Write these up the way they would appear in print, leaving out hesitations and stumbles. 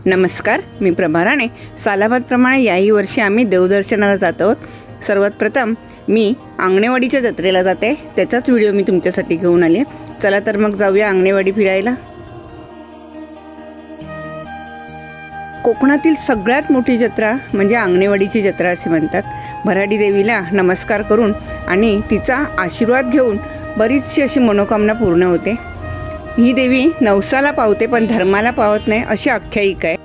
नमस्कार, मी प्रभा राणे. सालाबादप्रमाणे याही वर्षी आम्ही देवदर्शनाला जात आहोत. सर्वात प्रथम मी आंगणेवाडीच्या जत्रेला जाते, त्याचाच व्हिडिओ मी तुमच्यासाठी घेऊन आले. चला तर मग जाऊया आंगणेवाडी फिरायला. कोकणातील सगळ्यात मोठी जत्रा म्हणजे आंगणेवाडीची जत्रा असे म्हणतात. भराडी देवीला नमस्कार करून आणि तिचा आशीर्वाद घेऊन बरीचशी अशी मनोकामना पूर्ण होते. ही देवी नवसाला पावते पण धर्माला पावत नाही अशी आख्यायिका आहे.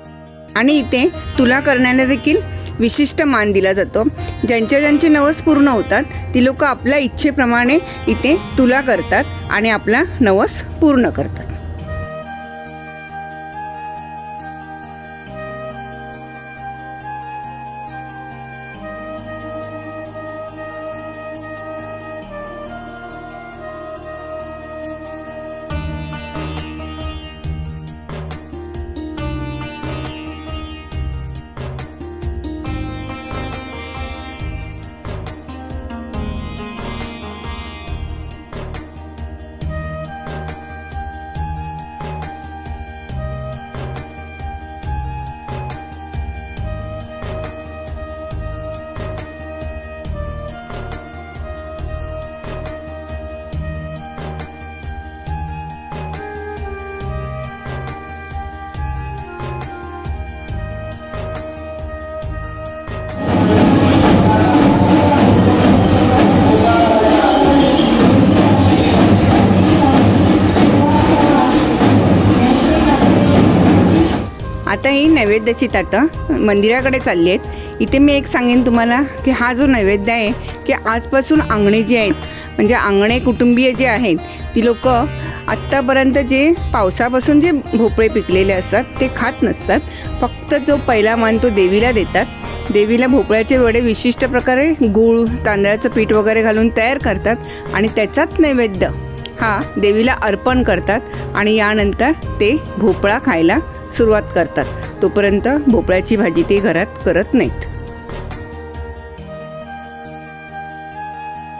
आणि इथे तुला करण्याला देखील विशिष्ट मान दिला जातो. ज्यांचे नवस पूर्ण होतात ती लोक आपल्या इच्छेप्रमाणे इथे तुला करतात आणि आपला नवस पूर्ण करतात. आता ही नैवेद्याची ताटं मंदिराकडे चालली आहेत. इथे मी एक सांगेन तुम्हाला की हा जो नैवेद्य आहे की आजपासून अंगणे जी आहेत म्हणजे अंगणे कुटुंबीय जे आहेत ती लोक आत्तापर्यंत जे पावसापासून जे भोपळे पिकलेले असतात ते खात नसतात. फक्त जो पहिला मान तो देवीला देतात. देवीला भोपळ्याचे वडे विशिष्ट प्रकारे गूळ तांदळाचं पीठ वगैरे घालून तयार करतात आणि त्याचाच नैवेद्य हा देवीला अर्पण करतात आणि यानंतर ते भोपळा खायला सुरुवात करतात. तोपर्यंत भोपळ्याची भाजी ते घरात करत नाहीत.